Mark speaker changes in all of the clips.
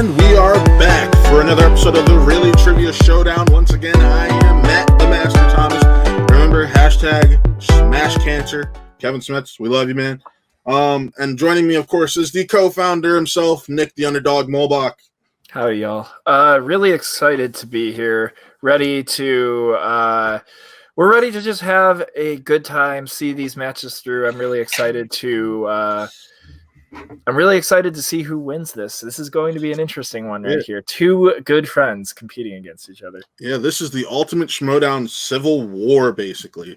Speaker 1: And we are back for another episode of the Reely Trivia Showdown. Once again, I am Matt the Master Thomas. Remember, hashtag Smash Cancer. Kevin Smets, we love you, man. And joining me, of course, is the co-founder himself, Nick the Underdog Molbach.
Speaker 2: Howdy, y'all. Really excited to be here. Ready to we're ready to just have a good time, see these matches through. I'm really excited to see who wins this. This is going to be an interesting one right here. Two good friends competing against each other.
Speaker 1: Yeah, this is the ultimate Schmoedown civil war, basically.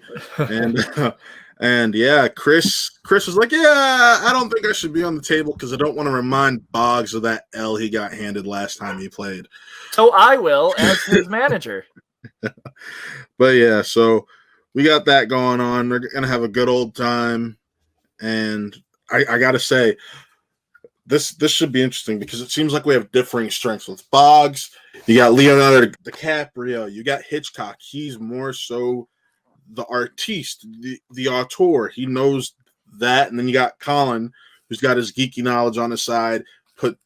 Speaker 1: And yeah, Chris was like, yeah, I don't think I should be on the table because I don't want to remind Bogz of that L he got handed last time he played.
Speaker 2: So I will as his manager.
Speaker 1: But yeah, so we got that going on. We're gonna have a good old time, and I gotta say, this should be interesting because it seems like we have differing strengths with Bogz. You got Leonardo DiCaprio, you got Hitchcock. He's more so the artiste, the auteur. He knows that. And then you got Colin, who's got his geeky knowledge on his side, put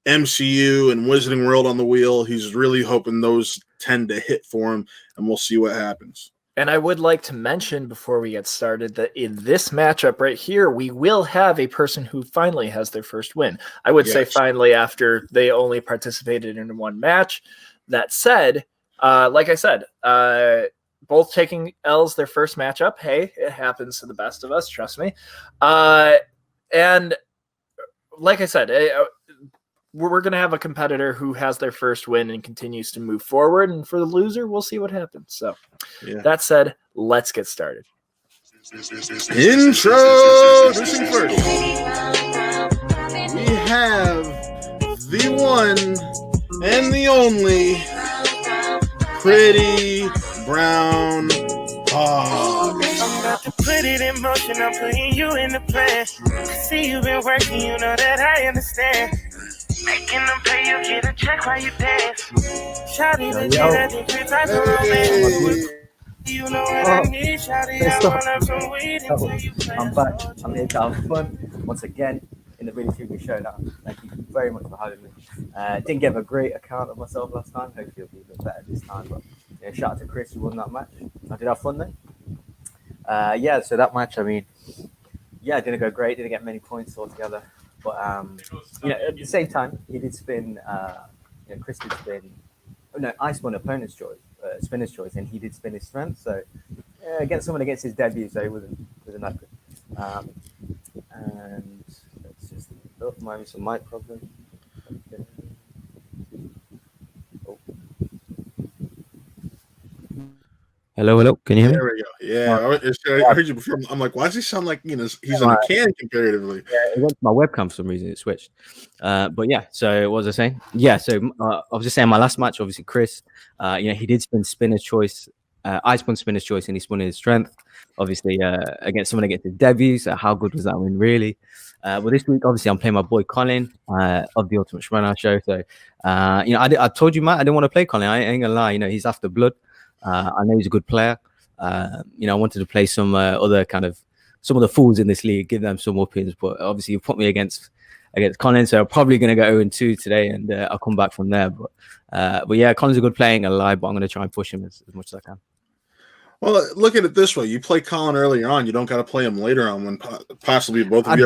Speaker 1: MCU and Wizarding World on the wheel. He's really hoping those tend to hit for him, and we'll see what happens.
Speaker 2: And I would like to mention before we get started that in this matchup right here, we will have a person who finally has their first win. I would say finally after they only participated in one match. That said, like I said, both taking L's their first matchup. Hey, it happens to the best of us, trust me. And like I said, we're going to have a competitor who has their first win and continues to move forward. And for the loser, we'll see what happens. So that said, let's get started.
Speaker 1: Introducing first, we have the one and the only Pretty Brown Bogz.
Speaker 3: I'm about to put it in motion. I'm putting you in the plan. See, you've been working, you know that I understand. Making them pay you, get a check while you dance. Shawty, the different type of romance. You know what I need, shawty. I want some weed until you play.
Speaker 4: I'm back. I'm here to have fun once again in the Reely Trivia Showdown. Thank you very much for having me. Didn't give a great account of myself last time. Hopefully it'll be a bit better this time. But shout out to Chris who won that match. I did have fun then. So that match, I mean, didn't go great. Didn't get many points altogether. But at the same time, he did spin. Chris did spin. No, I spun opponent's choice, spinner's choice, and he did spin his strength. So against someone against his debut, so he wasn't that good. And let's just maybe some mic problem. Okay. Oh.
Speaker 5: Hello. Can you hear me?
Speaker 1: There we go. Yeah, I heard you before. I'm like, why does he sound like he's on a can comparatively?
Speaker 5: Yeah, it went to my webcam for some reason. It switched. But yeah. So what was I saying? Yeah. So I was just saying my last match. Obviously, Chris. He did spin spinner's choice. I spun spinner's choice, and he spun his strength. Obviously, against someone against his debut. So how good was that win, really? Well, this week, obviously, I'm playing my boy Colin of the Ultimate Schmoedown show. So, I told you, Matt, I didn't want to play Colin. I ain't gonna lie. He's after blood. I know he's a good player. I wanted to play some of the fools in this league, give them some whoopings. But obviously, you put me against Colin, so I'm probably gonna go 0-2 today, and I'll come back from there. But yeah, Colin's a good player, ain't gonna lie, but I'm gonna try and push him as much as I can.
Speaker 1: Well, look at it this way: you play Colin earlier on, you don't got to play him later on when possibly both of
Speaker 5: you.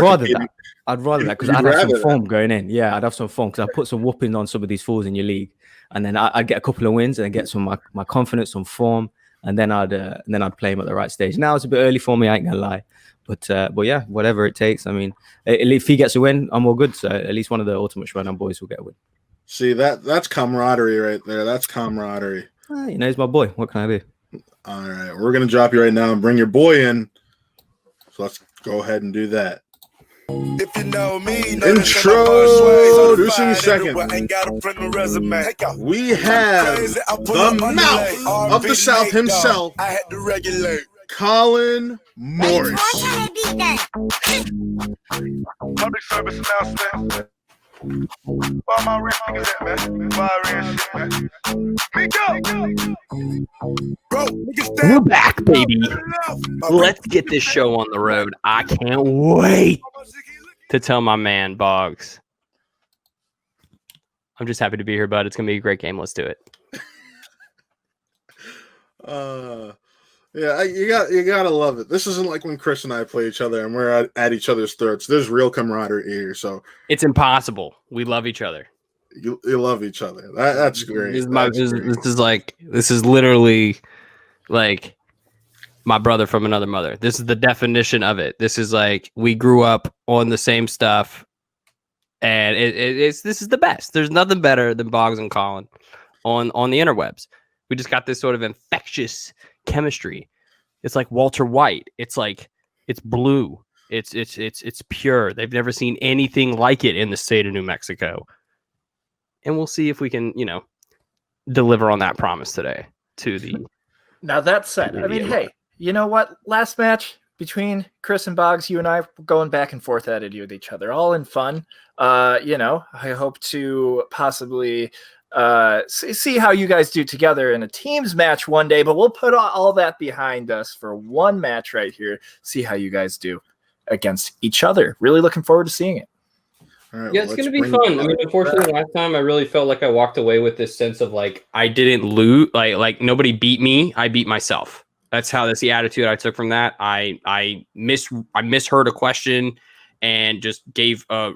Speaker 5: I'd rather that because I'd have some form going in. Yeah, I'd have some form because I put some whooping on some of these fools in your league, and then I'd get a couple of wins and get some my confidence, some form, and then I'd play him at the right stage. Now it's a bit early for me, I ain't gonna lie, but yeah, whatever it takes. I mean, if he gets a win, I'm all good. So at least one of the Ultimate Schmoedown boys will get a win.
Speaker 1: See, that's camaraderie right there. That's camaraderie.
Speaker 5: He's my boy. What can I do?
Speaker 1: All right, we're gonna drop you right now and bring your boy in. So let's go ahead and do that.
Speaker 3: If you know me,
Speaker 1: introducing second, we have the mouth of the South himself, Colin Morris.
Speaker 3: Public service announcement. Why my real niggas at, man? Why real shit, man? Bro,
Speaker 5: we're back, baby. Let's get this show on the road. I can't wait to tell my man Bogz
Speaker 6: I'm just happy to be here, bud. It's gonna be a great game. Let's do it.
Speaker 1: Yeah, you gotta love it. This isn't like when Chris and I play each other and we're at each other's throats. There's real camaraderie here, so
Speaker 6: It's impossible. We love each other.
Speaker 1: you love each other. That's great.
Speaker 6: This is literally like my brother from another mother. This is the definition of it. This is like we grew up on the same stuff, and this is the best. There's nothing better than Bogz and Colin on the interwebs. We just got this sort of infectious chemistry. It's like Walter White. It's like it's blue. It's pure. They've never seen anything like it in the state of New Mexico. And we'll see if we can, deliver on that promise today to the.
Speaker 2: Now that said, I mean, hey, you know what? Last match between Chris and Bogz, you and I were going back and forth at it with each other, all in fun. I hope to possibly see how you guys do together in a teams match one day, but we'll put all that behind us for one match right here. See how you guys do against each other. Really looking forward to seeing it.
Speaker 1: Right,
Speaker 6: Yeah, it's going to be fun. I mean, unfortunately, last time I really felt like I walked away with this sense of like I didn't lose, like nobody beat me. I beat myself. That's the attitude I took from that. I misheard a question and just gave a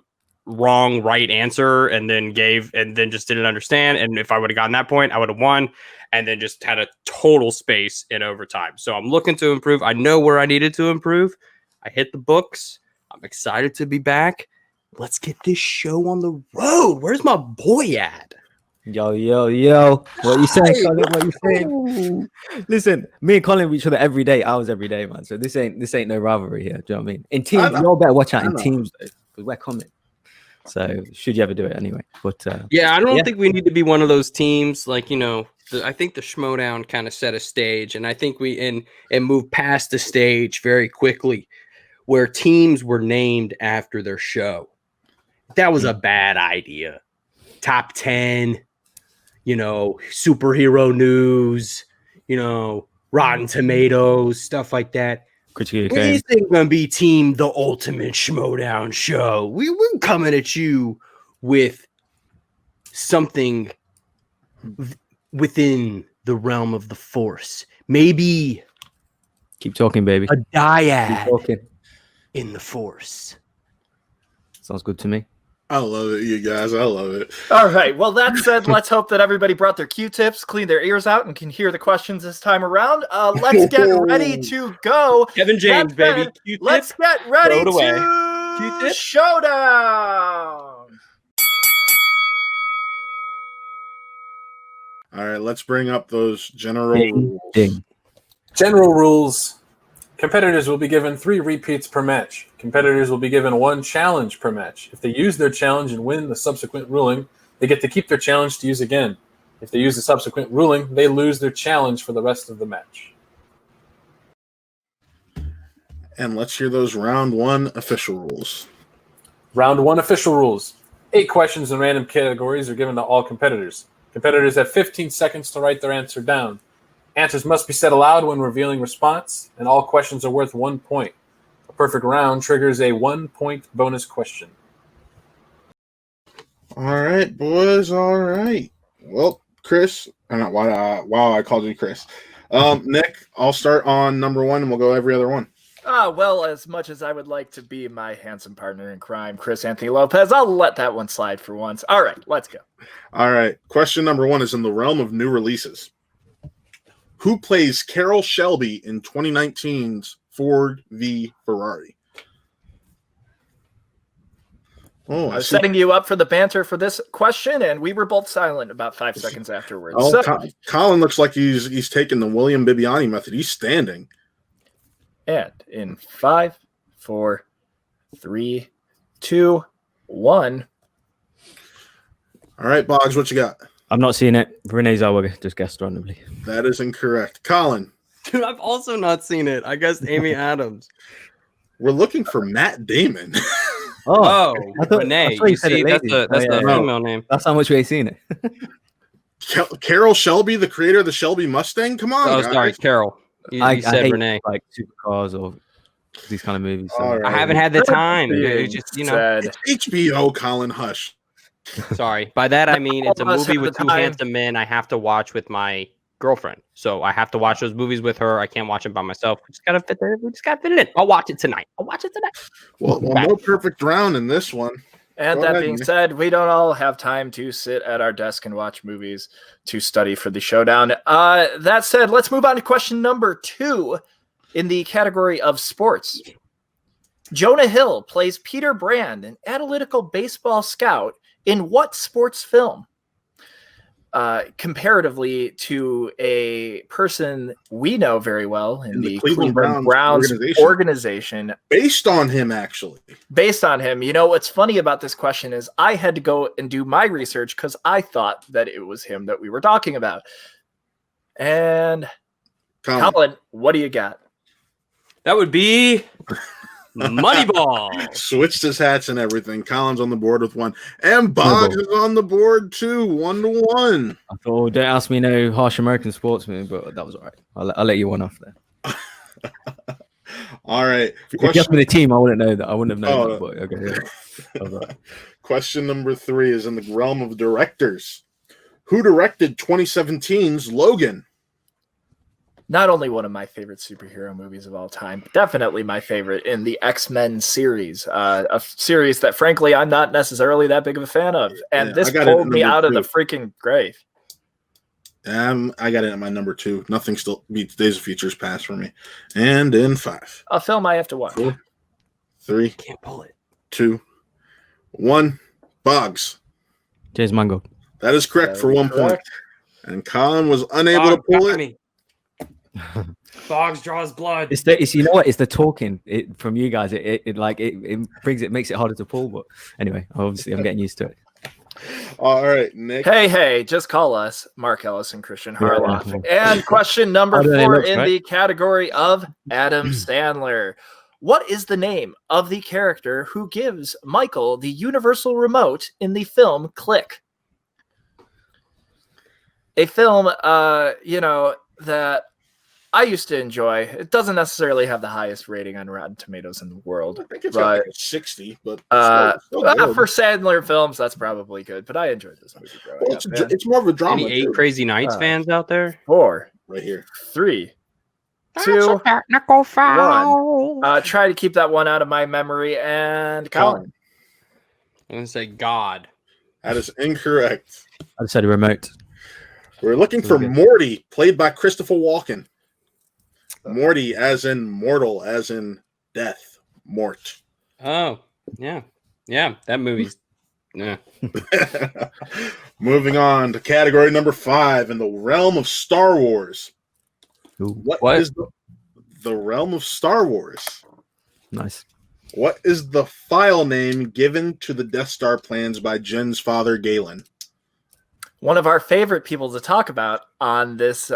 Speaker 6: right answer, and then just didn't understand. And if I would have gotten that point, I would have won, and then just had a total space in overtime. So I'm looking to improve. I know where I needed to improve. I hit the books. I'm excited to be back. Let's get this show on the road. Where's my boy at?
Speaker 5: Yo. What you saying, Colin? What you saying? Listen, me and Colin with each other every day. Hours every day, man. So this ain't no rivalry here. Do you know what I mean? In teams, you all better watch out in teams though, because we're coming. So should you ever do it anyway? But
Speaker 6: I don't think we need to be one of those teams. Like, I think the Schmoedown kind of set a stage, and I think we and moved past the stage very quickly, where teams were named after their show. That was a bad idea. Top 10, superhero news, Rotten Tomatoes, stuff like that. We think we're gonna be team the ultimate Schmoedown show. We're coming at you with something within the realm of the Force. Maybe
Speaker 5: keep talking, baby.
Speaker 6: A dyad in the Force.
Speaker 5: Sounds good to me.
Speaker 1: I love it, you guys. I love it.
Speaker 2: All right. Well, that said, let's hope that everybody brought their Q-tips, cleaned their ears out, and can hear the questions this time around. Let's get ready to go.
Speaker 6: Kevin James, baby.
Speaker 2: Let's get ready to Showdown.
Speaker 1: All right, let's bring up those general rules.
Speaker 7: General rules. Competitors will be given 3 repeats per match. Competitors will be given 1 challenge per match. If they use their challenge and win the subsequent ruling, they get to keep their challenge to use again. If they use the subsequent ruling, they lose their challenge for the rest of the match.
Speaker 1: And let's hear those round 1 official rules.
Speaker 7: Round 1 official rules. 8 questions in random categories are given to all competitors. Competitors have 15 seconds to write their answer down. Answers must be said aloud when revealing response, and all questions are worth 1 point. A perfect round triggers a 1-point bonus question.
Speaker 1: All right, boys. All right. Well, Chris, wow, I called you Chris. Nick, I'll start on number 1, and we'll go every other one.
Speaker 2: Well, as much as I would like to be my handsome partner in crime, Chris Anthony Lopez, I'll let that one slide for once. All right, let's go.
Speaker 1: All right. Question number 1 is in the realm of new releases. Who plays Carroll Shelby in 2019's Ford v Ferrari?
Speaker 2: I was setting you up for the banter for this question, and we were both silent about 5 seconds afterwards.
Speaker 1: Oh, Colin looks like he's taking the William Bibiani method. He's standing.
Speaker 2: And in 5, 4, 3, 2, 1.
Speaker 1: All right, Bogz, what you got?
Speaker 5: I'm not seeing it. Renee Zellweger just guessed randomly.
Speaker 1: That is incorrect. Colin.
Speaker 6: Dude, I've also not seen it. I guess Amy Adams.
Speaker 1: We're looking for Matt Damon.
Speaker 6: Oh, Renee. You see, that's the female name.
Speaker 5: That's how much we ain't seen it.
Speaker 1: Carroll Shelby, the creator of the Shelby Mustang? Come on, guys.
Speaker 6: Sorry, Carol. You
Speaker 5: I
Speaker 6: said
Speaker 5: hate,
Speaker 6: Renee.
Speaker 5: like supercars or these kind of movies. So.
Speaker 1: Right.
Speaker 6: I haven't had the time. It's just,
Speaker 1: it's HBO, Colin, hush.
Speaker 6: Sorry. By that I mean it's a
Speaker 2: All of us
Speaker 6: movie
Speaker 2: have
Speaker 6: with
Speaker 2: the
Speaker 6: two
Speaker 2: time.
Speaker 6: handsome men I have to watch with my girlfriend. So I have to watch those movies with her. I can't watch it by myself. We just gotta fit there. We just gotta fit it in. I'll watch it tonight.
Speaker 1: Well, no perfect round in this one.
Speaker 2: And
Speaker 1: Go
Speaker 2: that
Speaker 1: ahead,
Speaker 2: being
Speaker 1: Nick.
Speaker 2: said, we don't all have time to sit at our desk and watch movies to study for the showdown. That said, let's move on to question number 2 in the category of sports. Jonah Hill plays Peter Brand, an analytical baseball scout, in what sports film? Comparatively to a person we know very well in the Cleveland Browns organization.
Speaker 1: Based on him, actually.
Speaker 2: Based on him. You know, what's funny about this question is I had to go and do my research because I thought that it was him that we were talking about. And Colin, what do you got?
Speaker 6: That would be Moneyball.
Speaker 1: Switched his hats and everything. Colin's on the board with 1. And Bogz is on the board too. 1-1.
Speaker 5: I thought, don't ask me no harsh American sportsman, but that was all right. I'll let you one off there.
Speaker 1: All right.
Speaker 5: If you asked me the team, I wouldn't know that. I wouldn't have known that. But okay, yeah. Right.
Speaker 1: Question number 3 is in the realm of directors. Who directed 2017's Logan?
Speaker 2: Not only one of my favorite superhero movies of all time, but definitely my favorite in the X-Men series, a series that, frankly, I'm not necessarily that big of a fan of. And this pulled me out of the freaking grave.
Speaker 1: I got it at my number 2. Nothing still beats Days of Futures Past for me. And in 5.
Speaker 2: A film I have to watch.
Speaker 1: 4, 3,
Speaker 6: can't pull it.
Speaker 1: 2, 1. Bogz.
Speaker 5: James Mangold.
Speaker 1: That is correct for 1 point. And Colin was unable to pull it.
Speaker 6: Bogz draws blood.
Speaker 5: It's you know what? It's the talking from you guys. It makes it harder to pull. But anyway, obviously I'm getting used to it.
Speaker 1: All right, Nick.
Speaker 2: Hey, just call us Mark Ellis and Christian Harloff. And question number 4 in the category of Adam Sandler. What is the name of the character who gives Michael the universal remote in the film Click? A film, that I used to enjoy. It doesn't necessarily have the highest rating on Rotten Tomatoes in the world.
Speaker 1: I think it's got like a 60, but
Speaker 2: for Sandler films, that's probably good. But I enjoyed this movie growing up.
Speaker 1: It's more of a drama.
Speaker 6: Any 8 Crazy Nights fans out there?
Speaker 2: 4,
Speaker 1: right here.
Speaker 2: 3, 2, 1. Try to keep that one out of my memory. And Colin.
Speaker 6: I'm gonna say God.
Speaker 1: That is incorrect.
Speaker 5: I said a remote.
Speaker 1: We're looking for Morty, played by Christopher Walken. Morty, as in mortal, as in death. Mort.
Speaker 6: Oh, yeah. Yeah, that movie's... Yeah.
Speaker 1: Moving on to category number 5 in the realm of Star Wars. What is the realm of Star Wars?
Speaker 5: Nice.
Speaker 1: What is the file name given to the Death Star plans by Jen's father, Galen?
Speaker 2: One of our favorite people to talk about on this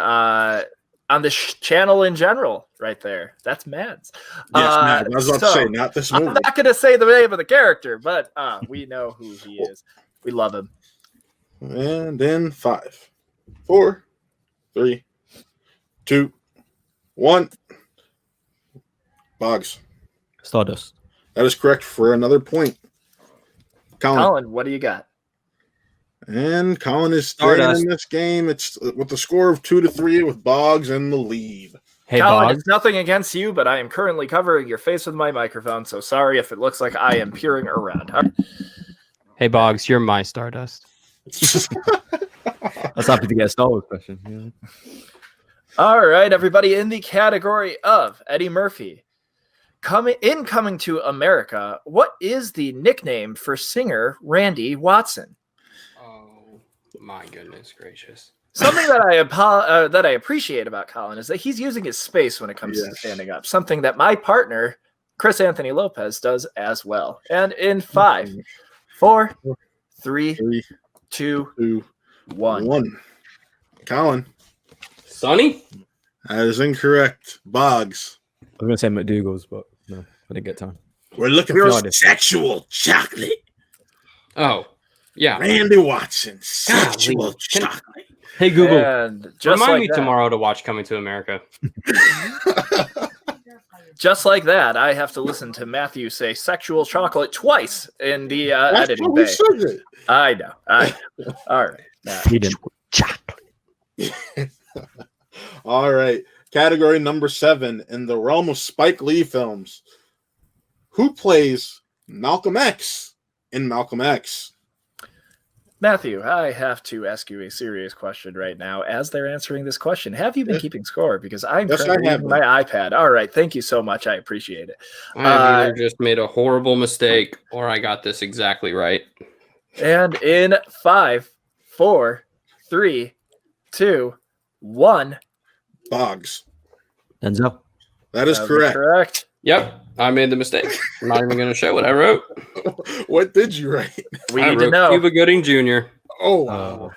Speaker 2: channel in general, right there. That's Mads.
Speaker 1: Yes, Mads. I was about to say, not this movie.
Speaker 2: I'm not going to say the name of the character, but we know who he is. We love him.
Speaker 1: And in 5, 4, 3, 2, 1. Bogz.
Speaker 5: Stardust.
Speaker 1: That is correct for another point.
Speaker 2: Colin, what do you got?
Speaker 1: And Colin is staying in this game. It's with the score of 2-3 with Bogz in the lead.
Speaker 5: Hey,
Speaker 2: Colin,
Speaker 5: Bogz.
Speaker 2: it's nothing against you, but I am currently covering your face with my microphone, so sorry if it looks like I am peering around.
Speaker 6: Hey, Bogz, you're my Stardust.
Speaker 5: I was happy to get a Star Wars question. Yeah.
Speaker 2: All right, everybody, in the category of Eddie Murphy. Coming to America, what is the nickname for singer Randy Watson?
Speaker 6: My goodness gracious.
Speaker 2: Something that I appreciate about Colin is that he's using his space when it comes to standing up. Something that my partner, Chris Anthony Lopez, does as well. And in 5, 4, 3, 2, 1.
Speaker 1: Colin.
Speaker 6: Sonny?
Speaker 1: That is incorrect. Bogz.
Speaker 5: I was going to say McDougal's, but no, I didn't get time.
Speaker 1: We're looking for sexual chocolate.
Speaker 6: Oh. Yeah,
Speaker 1: Randy Watson, sexual chocolate.
Speaker 6: Hey Google,
Speaker 2: and just
Speaker 6: remind
Speaker 2: like
Speaker 6: me
Speaker 2: that,
Speaker 6: tomorrow to watch Coming to America.
Speaker 2: just like that, I have to listen to Matthew say "sexual chocolate" twice in the
Speaker 1: That's
Speaker 2: editing
Speaker 1: how we
Speaker 2: bay.
Speaker 1: said it.
Speaker 2: I know. All right.
Speaker 5: He didn't.
Speaker 1: All right. Category number 7 in the realm of Spike Lee films. Who plays Malcolm X in Malcolm X?
Speaker 2: Matthew, I have to ask you a serious question right now as they're answering this question. Have you been keeping score? Because I'm
Speaker 1: Yes,
Speaker 2: currently
Speaker 1: I have
Speaker 2: using my iPad. All right. Thank you so much. I appreciate it.
Speaker 6: I've either just made a horrible mistake or I got this exactly right.
Speaker 2: And in 5, 4, 3, 2, 1.
Speaker 1: Bogz.
Speaker 5: Denzel.
Speaker 1: That is
Speaker 2: That was
Speaker 1: correct.
Speaker 2: correct.
Speaker 6: Yep, I made the mistake. I'm not even going to show what I wrote.
Speaker 1: What did you write?
Speaker 2: We
Speaker 6: I
Speaker 2: need to
Speaker 6: wrote
Speaker 2: know.
Speaker 6: Cuba Gooding Jr.
Speaker 1: Oh, wow.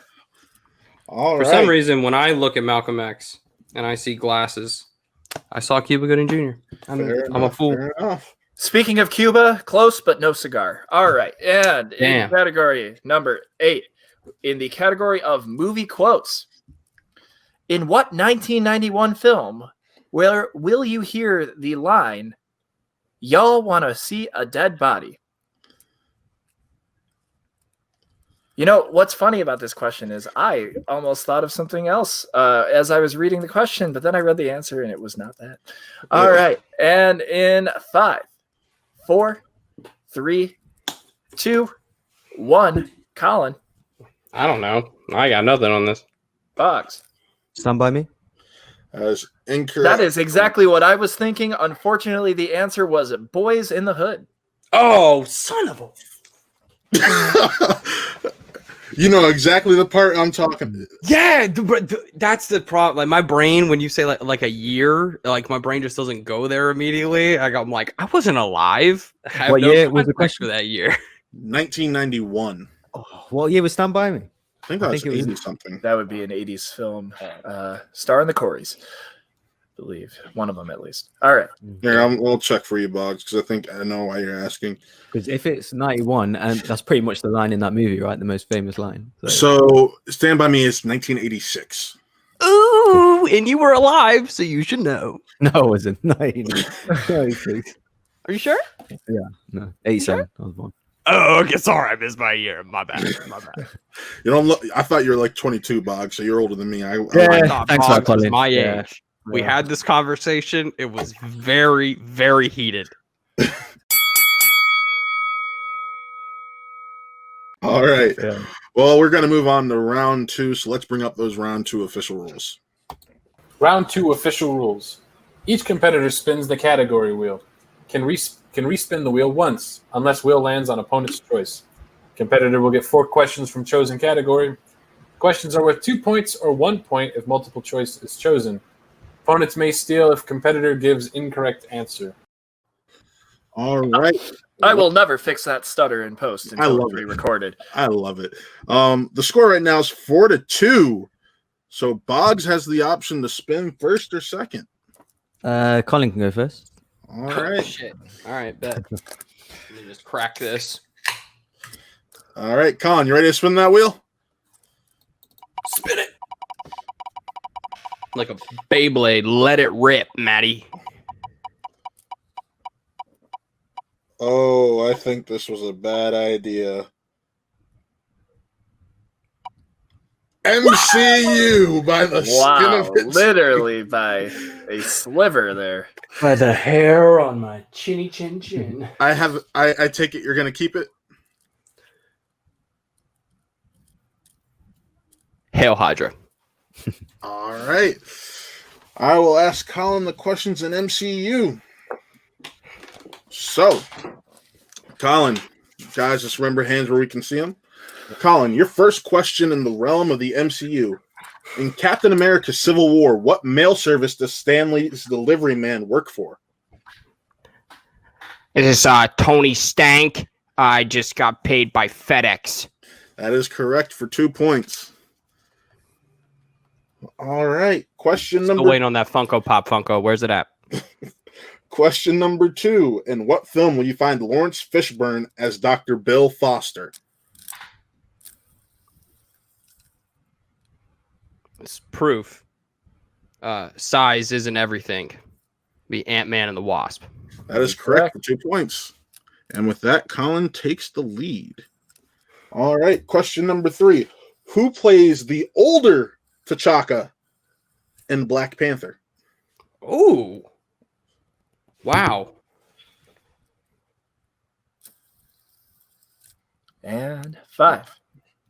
Speaker 1: All
Speaker 6: For
Speaker 1: right.
Speaker 6: some reason, when I look at Malcolm X and I see glasses, I saw Cuba Gooding Jr. I'm a fool.
Speaker 1: Fair enough.
Speaker 2: Speaking of Cuba, close but no cigar. All right. And in
Speaker 6: Damn.
Speaker 2: category number 8, in the category of movie quotes, in what 1991 film where will you hear the line, "Y'all want to see a dead body"? You know, what's funny about this question is I almost thought of something else as I was reading the question, but then I read the answer and it was not that. All right. And in 5, 4, 3, 2, 1, Colin.
Speaker 6: I don't know. I got nothing on this.
Speaker 2: Bogz.
Speaker 5: Stand By Me.
Speaker 1: That is incorrect.
Speaker 2: That is exactly what I was thinking. Unfortunately, the answer was Boys in the Hood.
Speaker 6: Oh, son of a...
Speaker 1: You know exactly the part I'm talking.
Speaker 6: Yeah, that's the problem. Like my brain, when you say like a year, like my brain just doesn't go there immediately. I'm like, I wasn't alive. I have
Speaker 5: What
Speaker 6: no
Speaker 5: year was the
Speaker 6: context
Speaker 5: question?
Speaker 6: for that year?
Speaker 1: 1991.
Speaker 5: Oh, what year was Stand By Me?
Speaker 1: I think that was
Speaker 5: think it was-
Speaker 1: 80 something.
Speaker 2: That would be an 80s film. Starring the Coreys. I believe. One of them, at least. All right.
Speaker 1: Here, we'll check for you, Boggs, because I think I know why you're asking.
Speaker 5: Because if it's 91, and that's pretty much the line in that movie, right? The most famous line.
Speaker 1: So, Stand By Me is 1986.
Speaker 6: Ooh, and you were alive, so you should know.
Speaker 5: No, it wasn't. 96.
Speaker 6: Are you sure?
Speaker 5: No, 87. I was born.
Speaker 6: Oh, okay. Sorry, I missed my year. My bad. My bad.
Speaker 1: You don't look. I thought you were like 22, Boggs, so you're older than me. I
Speaker 6: thought
Speaker 5: thanks for
Speaker 6: Bogz was
Speaker 5: calling.
Speaker 6: my age.
Speaker 5: Yeah.
Speaker 6: We had this conversation. It was very, very heated.
Speaker 1: All right.
Speaker 5: Yeah.
Speaker 1: Well, we're going to move on to round 2, so let's bring up those round 2 official rules.
Speaker 7: Round 2 official rules. Each competitor spins the category wheel. Can respin the wheel once, unless wheel lands on opponent's choice. Competitor will get 4 questions from chosen category. Questions are worth 2 points or 1 point if multiple choice is chosen. Opponents may steal if competitor gives incorrect answer.
Speaker 1: All right.
Speaker 2: I will never fix that stutter in post
Speaker 1: I
Speaker 2: until
Speaker 1: love
Speaker 2: it's
Speaker 1: it.
Speaker 2: re-recorded.
Speaker 1: I love it. The score right now is 4-2. So Boggs has the option to spin first or second.
Speaker 5: Colin can go first.
Speaker 1: All right.
Speaker 6: Shit. All right, bet. Let me just crack this.
Speaker 1: All right, Colin, you ready to spin that wheel?
Speaker 6: Spin it. Like a Beyblade. Let it rip, Maddie.
Speaker 1: Oh, I think this was a bad idea. MCU by the skin
Speaker 2: Wow.
Speaker 1: of its
Speaker 2: Literally by a sliver there.
Speaker 6: By the hair on my chinny chin chin.
Speaker 1: I take it you're going to keep it?
Speaker 6: Hail Hydra.
Speaker 1: All right. I will ask Colin the questions in MCU. So, Colin, guys, just remember hands where we can see them. Colin, your first question in the realm of the MCU. In Captain America Civil War, what mail service does Stanley's delivery man work for?
Speaker 6: It is Tony Stank. I just got paid by FedEx.
Speaker 1: That is correct for 2 points. All right. Question
Speaker 6: Still
Speaker 1: number
Speaker 6: waiting on that Funko Pop Funko. Where's it at?
Speaker 1: Question number 2. In what film will you find Lawrence Fishburne as Dr. Bill Foster?
Speaker 6: It's proof. Size isn't everything. Be Ant-Man and the Wasp.
Speaker 1: That is correct for 2 points. And with that, Colin takes the lead. All right, question number 3. Who plays the older T'Chaka in Black Panther?
Speaker 6: Oh. Wow.
Speaker 2: And 5,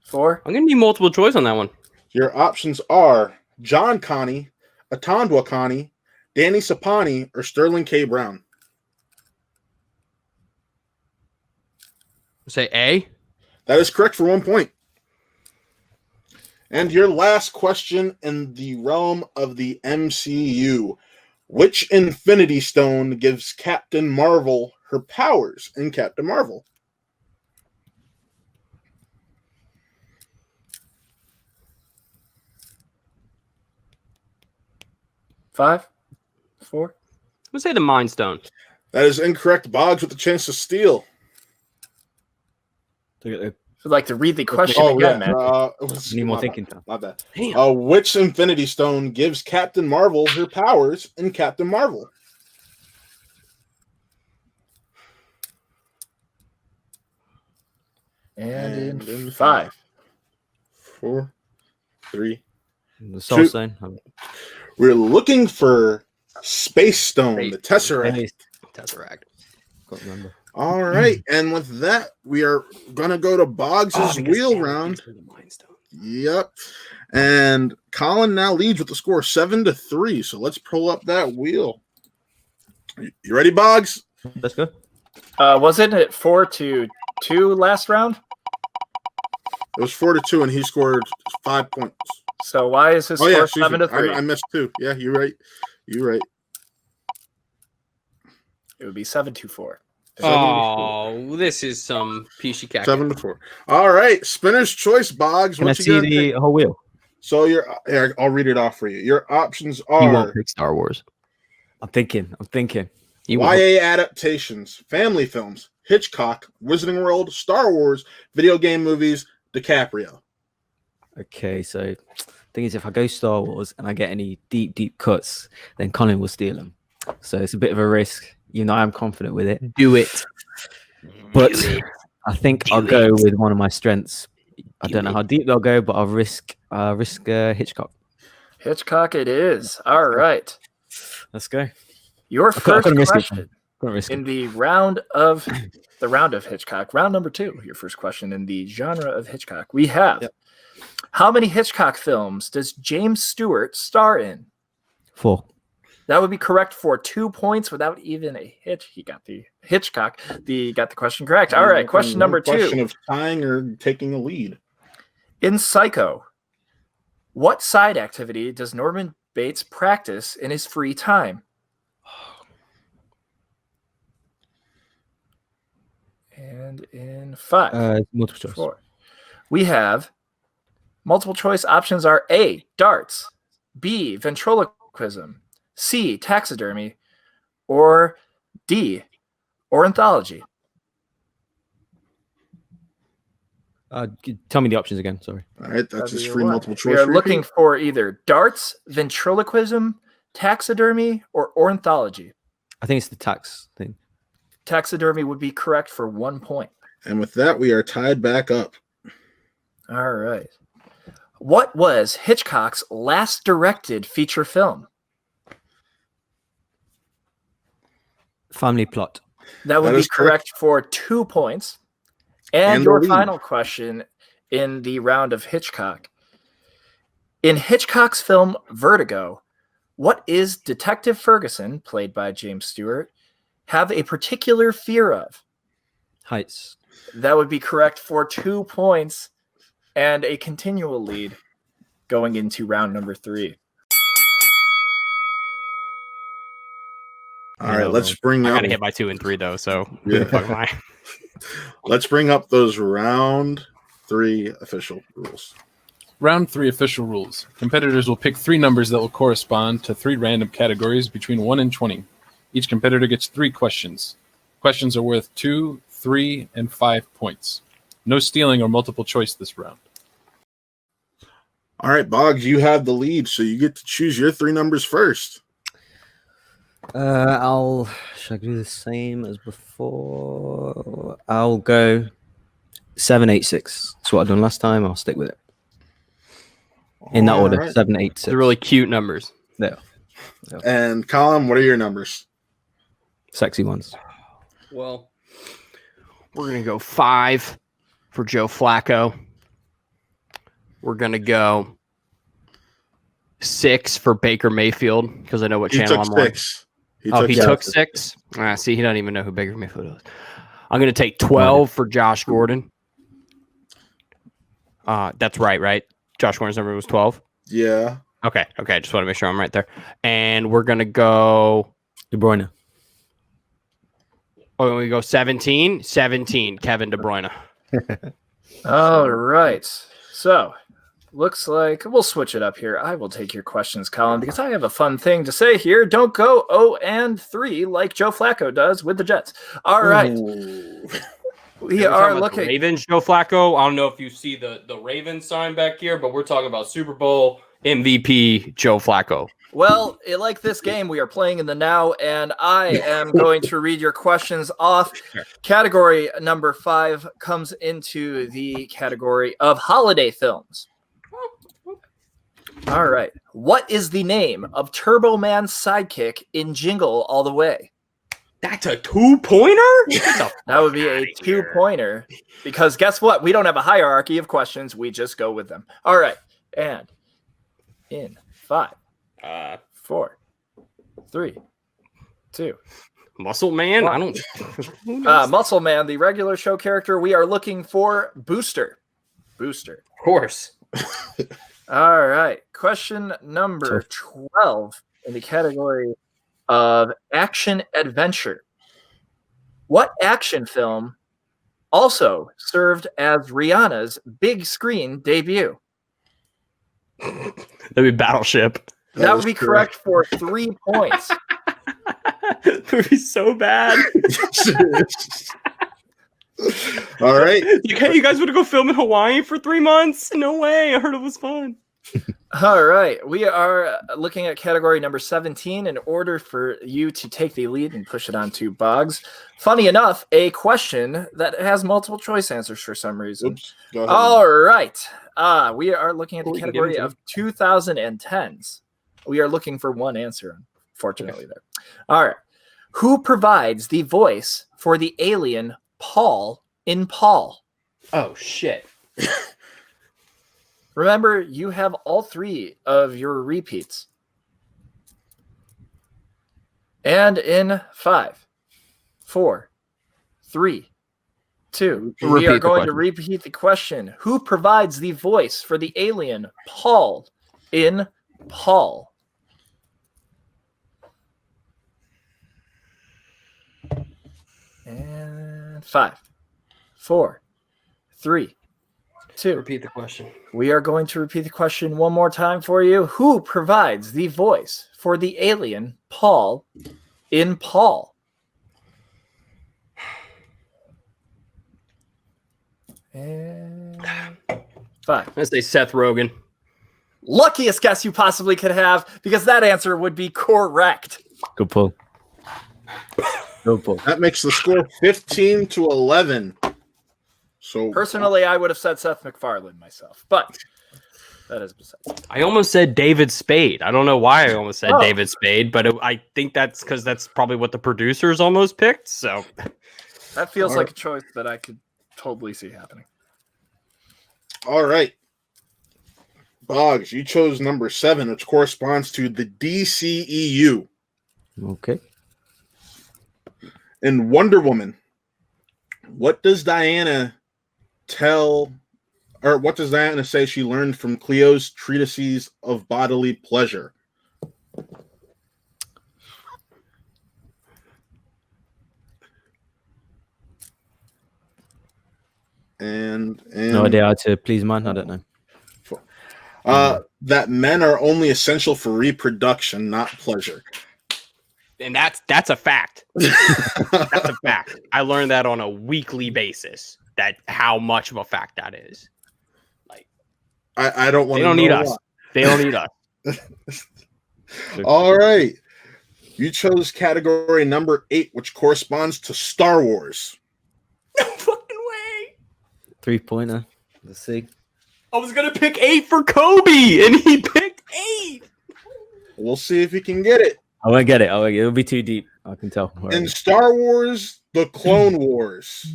Speaker 2: 4.
Speaker 6: I'm going to need multiple choice on that one.
Speaker 1: Your options are John Connie, Atandwa Connie, Danny Sapani, or Sterling K. Brown.
Speaker 6: Say A.
Speaker 1: That is correct for 1 point. And your last question in the realm of the MCU. Which Infinity Stone gives Captain Marvel her powers in Captain Marvel?
Speaker 2: Five, 4.
Speaker 6: Let's say the Mind Stone.
Speaker 1: That is incorrect. Boggs with the chance to steal.
Speaker 2: I'd like to read the question again, man.
Speaker 5: Need more thinking time.
Speaker 1: My bad.
Speaker 6: Damn.
Speaker 1: Which Infinity Stone gives Captain Marvel her powers in Captain Marvel?
Speaker 2: And in 5,
Speaker 1: 4, 3.
Speaker 5: The Soul
Speaker 1: 2.
Speaker 5: Stone.
Speaker 1: We're looking for Space Stone, the Tesseract.
Speaker 6: Tesseract.
Speaker 5: Can't remember.
Speaker 1: All right, and with that, we are gonna go to Boggs' wheel round. Yep, and Colin now leads with the score 7-3. So let's pull up that wheel. You ready, Boggs?
Speaker 5: Let's go.
Speaker 2: Wasn't it 4-2 last round?
Speaker 1: It was 4-2, and he scored 5 points.
Speaker 2: So why is his score 7-3?
Speaker 1: I missed 2. Yeah, you're right. You're right.
Speaker 2: It would be 7-4.
Speaker 6: Oh, this is some peachy cack.
Speaker 1: 7-4. All right, spinner's choice, Boggs.
Speaker 5: Can I see the whole wheel?
Speaker 1: So I'll read it off for you. Your options
Speaker 5: You won't
Speaker 1: are
Speaker 5: pick Star Wars. I'm thinking.
Speaker 1: YA adaptations, family films, Hitchcock, Wizarding World, Star Wars, video game movies, DiCaprio.
Speaker 5: Okay, so thing is, if I go Star Wars and I get any deep cuts, then Colin will steal them. So it's a bit of a risk. You know, I'm confident with it.
Speaker 6: Do it.
Speaker 5: But I think I'll go with one of my strengths. I don't know how deep they'll go, but I'll risk Hitchcock.
Speaker 2: Hitchcock it is. All right.
Speaker 5: Let's go.
Speaker 2: Your first question
Speaker 5: Risk
Speaker 2: in the round of Hitchcock, round number 2, your first question in the genre of Hitchcock. We have how many Hitchcock films does James Stewart star in?
Speaker 5: 4.
Speaker 2: That would be correct for 2 points without even a hit. He got the Hitchcock. Got the question correct. All right, question number 2.
Speaker 1: Question of tying or taking a lead.
Speaker 2: In Psycho, what side activity does Norman Bates practice in his free time? And in 5,
Speaker 5: multiple choice.
Speaker 2: 4, we have multiple choice options are A, darts, B, ventriloquism, C, taxidermy, or D, ornithology.
Speaker 5: Tell me the options again. Sorry.
Speaker 1: All right, that's just free multiple choice.
Speaker 2: We are looking for either darts, ventriloquism, taxidermy, or ornithology.
Speaker 5: I think it's the tax thing.
Speaker 2: Taxidermy would be correct for 1 point.
Speaker 1: And with that, we are tied back up.
Speaker 2: All right. What was Hitchcock's last directed feature film?
Speaker 5: Family Plot.
Speaker 2: That would be correct for 2 points. And your final question in the round of Hitchcock. In Hitchcock's film Vertigo, what is Detective Ferguson, played by James Stewart, have a particular fear of?
Speaker 5: Heights.
Speaker 2: That would be correct for 2 points and a continual lead going into round number 3.
Speaker 1: All right, let's bring
Speaker 6: I
Speaker 1: up.
Speaker 6: got to hit by 2 and 3 though, so
Speaker 1: Yeah. Let's bring up those round 3 official rules.
Speaker 7: Round 3 official rules. Competitors will pick 3 numbers that will correspond to 3 random categories between 1 and 20. Each competitor gets 3 questions. Questions are worth 2, 3, and 5 points. No stealing or multiple choice this round.
Speaker 1: All right, Boggs, you have the lead, so you get to choose your 3 numbers first.
Speaker 5: Should I do the same as before? I'll go 786. That's what I've done last time. I'll stick with it. In that order,
Speaker 1: Alright.
Speaker 5: 786.
Speaker 6: They're really cute numbers.
Speaker 5: There.
Speaker 1: And Colin, what are your numbers?
Speaker 5: Sexy ones.
Speaker 6: Well, we're going to go 5 for Joe Flacco. We're going to go 6 for Baker Mayfield because I know what
Speaker 1: He
Speaker 6: channel
Speaker 1: took
Speaker 6: I'm on.
Speaker 1: 6.
Speaker 6: He took 6? See, he doesn't even know who Baker Mayfield is. I'm going to take 12 for Josh Gordon. That's right? Josh Gordon's number was 12?
Speaker 1: Yeah.
Speaker 6: Okay. I just want to make sure I'm right there. And we're going to go...
Speaker 5: De Bruyne.
Speaker 6: Oh, we go 17? 17, Kevin De Bruyne.
Speaker 2: All right. So, looks like we'll switch it up here. I will take your questions, Colin, because I have a fun thing to say here. Don't go 0-3 like Joe Flacco does with the Jets. All right.
Speaker 1: Ooh.
Speaker 2: We are looking.
Speaker 6: Ravens, Joe Flacco. I don't know if you see the Ravens sign back here, but we're talking about Super Bowl MVP Joe Flacco.
Speaker 2: Well, like this game, we are playing in the now, and I am going to read your questions off. Category number 5 comes into the category of holiday films. All right. What is the name of Turbo Man's sidekick in Jingle All the Way?
Speaker 6: That's a 2-pointer?
Speaker 2: That would be a 2-pointer because guess what? We don't have a hierarchy of questions. We just go with them. All right. And in 5, 4, 3, 2.
Speaker 6: Muscle Man?
Speaker 2: 1.
Speaker 6: I don't. Who knows?
Speaker 2: Muscle Man, the regular show character. We are looking for Booster. Booster.
Speaker 6: Of course.
Speaker 2: All right. Question number 12 in the category of action adventure. What action film also served as Rihanna's big screen debut?
Speaker 6: That'd be Battleship.
Speaker 2: That would be correct for 3 points.
Speaker 6: That would be so bad.
Speaker 1: All right.
Speaker 6: Hey, you guys want to go film in Hawaii for 3 months? No way. I heard it was fun.
Speaker 2: All right. We are looking at category number 17 in order for you to take the lead and push it on to Bogz. Funny enough, a question that has multiple choice answers for some reason.
Speaker 1: Oops. Go ahead.
Speaker 2: All right. We are looking at the
Speaker 6: We can
Speaker 2: category
Speaker 6: give it
Speaker 2: of 2010s. We are looking for one answer, unfortunately, there. All right. Who provides the voice for the alien Paul in Paul?
Speaker 6: Oh, shit.
Speaker 2: Remember, you have all 3 of your repeats. And in 5, 4, 3, 2, we are going to repeat the question. Who provides the voice for the alien Paul in Paul? And 5, 4, 3, 2.
Speaker 6: Repeat the question.
Speaker 2: We are going to repeat the question one more time for you. Who provides the voice for the alien Paul in Paul? And 5.
Speaker 6: I'm going to say Seth Rogen.
Speaker 2: Luckiest guess you possibly could have, because that answer would be correct.
Speaker 5: Good pull. Good pull.
Speaker 1: That makes the score 15-11. So
Speaker 2: Personally, I would have said Seth MacFarlane myself, but that is besides.
Speaker 6: I almost said David Spade. I don't know why I almost said David Spade, but I think that's because that's probably what the producers almost picked. So
Speaker 2: that feels like a choice that I could totally see happening.
Speaker 1: All right. Bogz, you chose number 7, which corresponds to the DCEU.
Speaker 5: Okay.
Speaker 1: In Wonder Woman, what does Diana say she learned from Cleo's treatises of bodily pleasure? And
Speaker 5: No idea how to please man. I don't know.
Speaker 1: That men are only essential for reproduction, not pleasure.
Speaker 6: And that's a fact. That's a fact. I learned that on a weekly basis. That how much of a fact that is. Like,
Speaker 1: I don't want.
Speaker 6: They don't need us. They don't need us.
Speaker 1: All right. You chose category number 8, which corresponds to Star Wars.
Speaker 6: No fucking way.
Speaker 5: 3-pointer. Let's see.
Speaker 6: I was gonna pick 8 for Kobe, and he picked 8.
Speaker 1: We'll see if he can get it.
Speaker 5: I won't get it. It'll be too deep. I can tell.
Speaker 1: In Star Wars: The Clone Wars,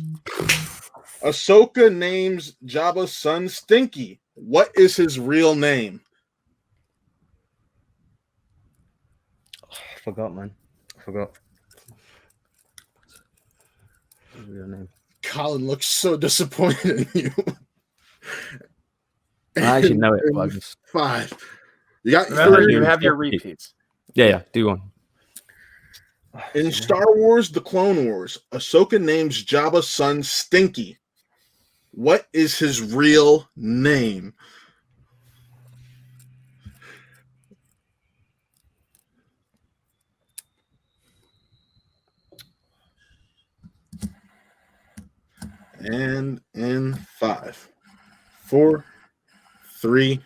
Speaker 1: Ahsoka names Jabba's son Stinky. What is his real name?
Speaker 5: I forgot, man. I forgot. His real name.
Speaker 1: Colin looks so disappointed in you.
Speaker 5: I actually know it. But I just...
Speaker 1: 5. You got
Speaker 2: Remember,
Speaker 1: 3.
Speaker 2: you have your repeats.
Speaker 5: Yeah. Do one.
Speaker 1: In Star Wars: The Clone Wars, Ahsoka names Jabba's son Stinky. What is his real name? And in 5, 4, 3,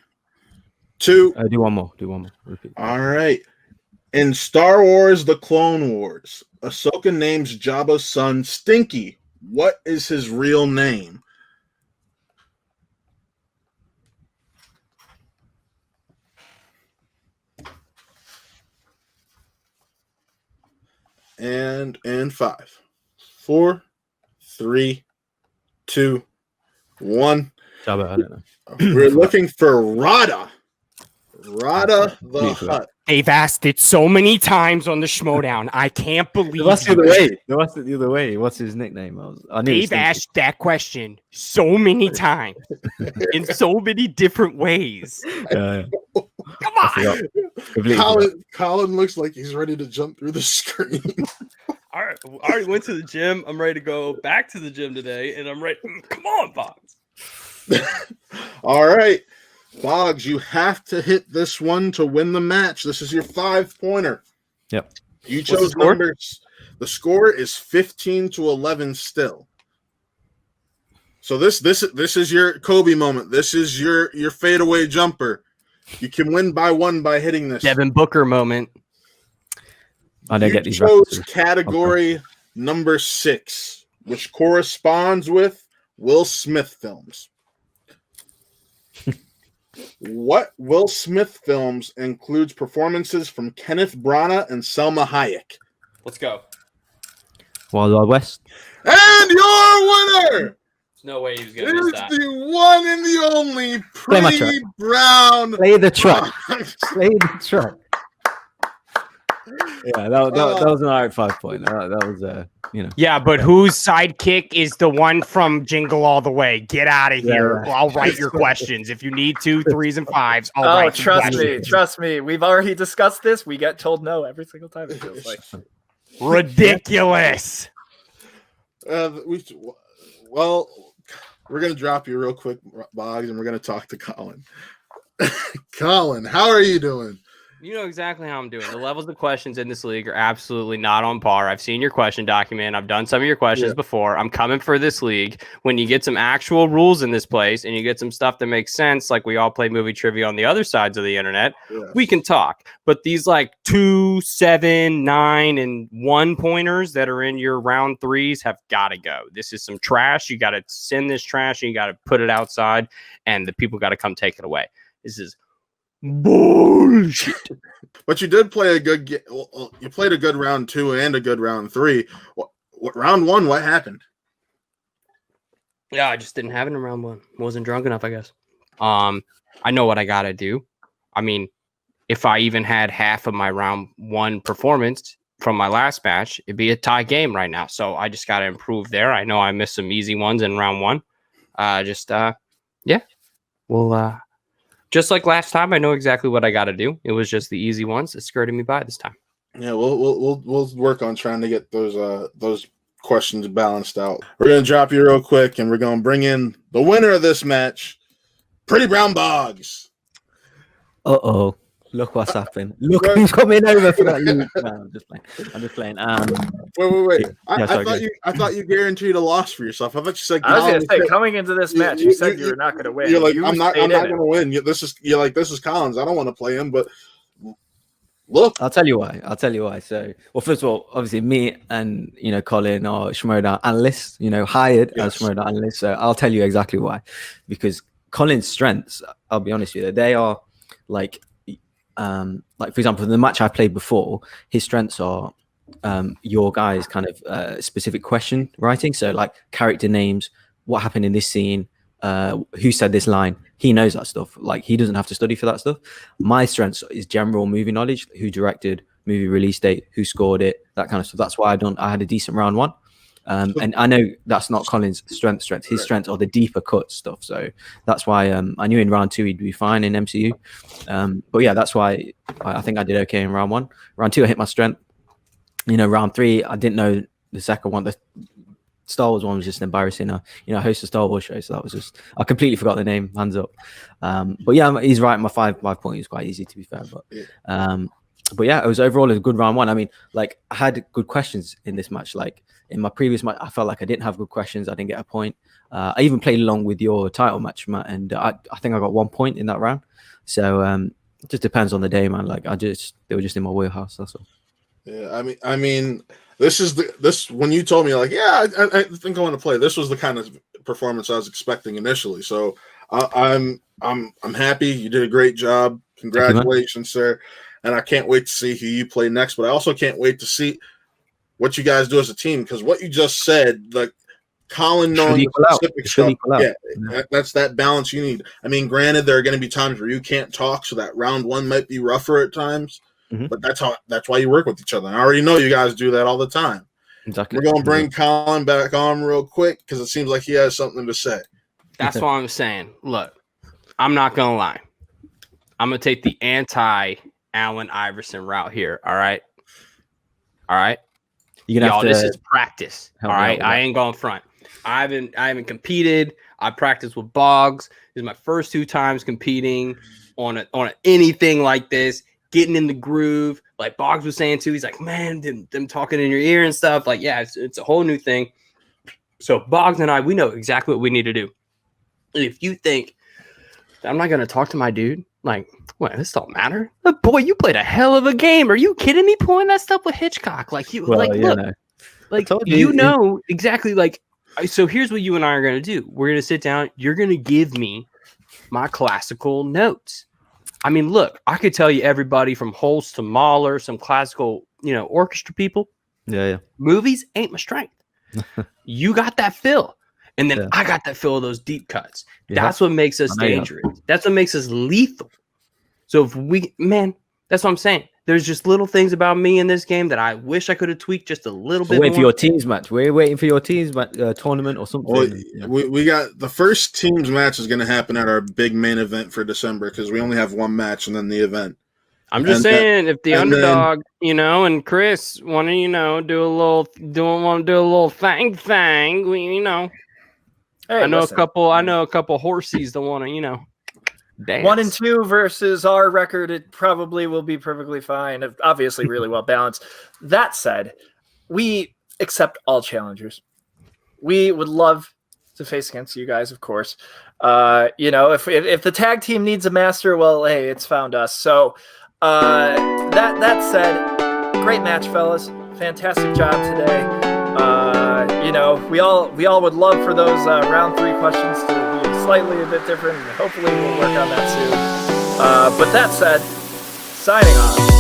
Speaker 1: 2.
Speaker 5: Do one more. Repeat.
Speaker 1: All right. In Star Wars: The Clone Wars, Ahsoka names Jabba's son Stinky. What is his real name? And in 5, 4, 3, 2, 1.
Speaker 5: Jabba, I don't know.
Speaker 1: We're looking for Rada. Rada the Hutt.
Speaker 8: They've asked it so many times on the Schmoedown. I can't believe
Speaker 5: What's the
Speaker 8: you.
Speaker 5: other way? What's the other way? What's his nickname? I knew
Speaker 8: They've asked that question so many times in so many different ways.
Speaker 5: Yeah.
Speaker 8: Come on.
Speaker 1: Colin looks like he's ready to jump through the screen.
Speaker 6: All right, I already went to the gym. I'm ready to go back to the gym today, and I'm ready. Come on, Bogz.
Speaker 1: All right, Bogz, you have to hit this one to win the match. This is your 5-pointer.
Speaker 5: Yep.
Speaker 1: You
Speaker 6: What's the
Speaker 1: chose
Speaker 6: score?
Speaker 1: numbers. The score is 15-11 still. So this is your Kobe moment. This is your fadeaway jumper. You can win by 1 by hitting this.
Speaker 6: Devin Booker moment.
Speaker 5: I don't
Speaker 1: You
Speaker 5: get these
Speaker 1: chose
Speaker 5: references.
Speaker 1: category number 6, which corresponds with Will Smith films. What Will Smith films includes performances from Kenneth Branagh and Selma Hayek?
Speaker 6: Let's go.
Speaker 5: Wild Wild West.
Speaker 1: And your winner
Speaker 6: There's no way he was
Speaker 1: is
Speaker 6: gonna miss that.
Speaker 1: the one and the only
Speaker 5: Play my
Speaker 1: Pretty Brown.
Speaker 5: Play the truck.
Speaker 1: Bogz.
Speaker 5: Play the truck. Yeah, that was an alright 5-point. That was
Speaker 8: Yeah, but whose sidekick is the one from Jingle All the Way? Get out of here.
Speaker 5: Yeah.
Speaker 8: I'll write your questions. If you need 2, 3s, and 5s, I'll
Speaker 2: Oh,
Speaker 8: write your
Speaker 2: trust me.
Speaker 8: questions.
Speaker 2: Trust me. We've already discussed this. We get told no every single time, it feels like.
Speaker 8: Ridiculous.
Speaker 1: Well, we're gonna drop you real quick, Bogz, and we're gonna talk to Colin. Colin, how are you doing?
Speaker 6: You know exactly how I'm doing. The levels of questions in this league are absolutely not on par. I've seen your question document. I've done some of your questions before. I'm coming for this league. When you get some actual rules in this place and you get some stuff that makes sense, like we all play movie trivia on the other sides of the internet, we can talk. But these like 2, 7, 9, and 1 pointers that are in your round 3s have got to go. This is some trash. You got to send this trash and you got to put it outside, and the people got to come take it away. This is bullshit.
Speaker 1: But you did play a good. You played a good round 2 and a good round 3. What round 1? What happened?
Speaker 6: Yeah, I just didn't have it in round 1. Wasn't drunk enough, I guess. I know what I gotta do. I mean, if I even had half of my round 1 performance from my last match, it'd be a tie game right now. So I just gotta improve there. I know I missed some easy ones in round 1. Well, just like last time, I know exactly what I got to do. It was just the easy ones that skirted me by this time.
Speaker 1: Yeah, we'll work on trying to get those questions balanced out. We're gonna drop you real quick, and we're gonna bring in the winner of this match, Pretty Brown Bogz.
Speaker 5: Uh-oh. Look what's happened. Look who's coming over for that loop. No, I'm just playing.
Speaker 1: Wait.
Speaker 5: Yeah,
Speaker 1: I thought you guguaranteed a loss for yourself. I thought you said
Speaker 2: I was going to
Speaker 1: Colin
Speaker 2: say, coming into this match, you said you were not going to win.
Speaker 1: You're like,
Speaker 2: You
Speaker 1: I'm not
Speaker 2: stayed
Speaker 1: going
Speaker 2: in
Speaker 1: to
Speaker 2: it.
Speaker 1: win. This is Collins. I don't want to play him, but Look,
Speaker 5: I'll tell you why. So, well, first of all, obviously, me and Colin are Schmoedown analysts. Hired as Schmoedown analysts. So I'll tell you exactly why. Because Colin's strengths, I'll be honest with you, they are like for example, the match I played before, his strengths are your guys' kind of specific question writing. So like character names, what happened in this scene, who said this line. He knows that stuff. Like he doesn't have to study for that stuff. My strength is general movie knowledge, who directed, movie release date, who scored it, that kind of stuff. That's why I had a decent round one. And I know that's not Colin's strength. His strengths are the deeper cut stuff. So that's why I knew in round 2 he'd be fine in MCU. But yeah, that's why I think I did okay in round 1. Round 2 I hit my strength. Round 3 I didn't know the second one. The Star Wars one was just embarrassing. I host a Star Wars show, so that was just, I completely forgot the name. Hands up. But yeah, he's right. My 5 point is quite easy, to be fair. But yeah, it was overall a good round 1. I mean, like I had good questions in this match. Like in my previous match, I felt like I didn't have good questions. I didn't get a point. I even played along with your title match, Matt, and I think I got 1 point in that round. So it just depends on the day, man. Like they were just in my wheelhouse. That's all.
Speaker 1: Yeah, I mean, this when you told me like, yeah, I think I want to play. This was the kind of performance I was expecting initially. So I'm happy. You did a great job. Congratulations, sir. And I can't wait to see who you play next. But I also can't wait to see what you guys do as a team, because what you just said, like Colin knowing the specific stuff, that's that balance you need. I mean, granted, there are going to be times where you can't talk, so that round 1 might be rougher at times. But that's why you work with each other. And I already know you guys do that all the time.
Speaker 5: Exactly.
Speaker 1: We're going to bring Colin back on real quick because it seems like he has something to say.
Speaker 6: That's what I'm saying. Look, I'm not going to lie. I'm going to take the anti-Allen Iverson route here. All right.
Speaker 5: You're gonna have to,
Speaker 6: this is practice. All right. I ain't going front. I haven't competed. I practiced with Bogz. This is my first 2 times competing on anything like this. Getting in the groove, like Bogz was saying too. He's like, man, them talking in your ear and stuff. Like, yeah, it's a whole new thing. So Bogz and I, we know exactly what we need to do. If you think that I'm not going to talk to my dude, like, what? This don't matter. But boy, you played a hell of a game. Are you kidding me? Pulling that stuff with Hitchcock, like look, like know exactly. Like, so here's what you and I are going to do. We're going to sit down. You're going to give me my classical notes. I mean, look, I could tell you everybody from Holst to Mahler, some classical, orchestra people.
Speaker 5: Yeah.
Speaker 6: Movies ain't my strength. You got that feel. And then I got that feel of those deep cuts. Yeah. That's what makes us dangerous. That's what makes us lethal. So that's what I'm saying. There's just little things about me in this game that I wish I could have tweaked just a little bit.
Speaker 5: Waiting for your teams match. We're waiting for your teams match, tournament or something.
Speaker 1: Well, we got the first teams match is going to happen at our big main event for December because we only have 1 match and then the event.
Speaker 6: I'm just saying, if the underdog, and Chris want to, do a little thing, hey, I know a couple horsies that want to, dance.
Speaker 2: 1 and 2 versus our record, it probably will be perfectly fine. Obviously, really well balanced. That said, we accept all challengers. We would love to face against you guys, of course. If the tag team needs a master, well, hey, it's found us. So that said, great match, fellas. Fantastic job today. We all would love for those round 3 questions to slightly a bit different. Hopefully we'll work on that soon. But that said, signing off.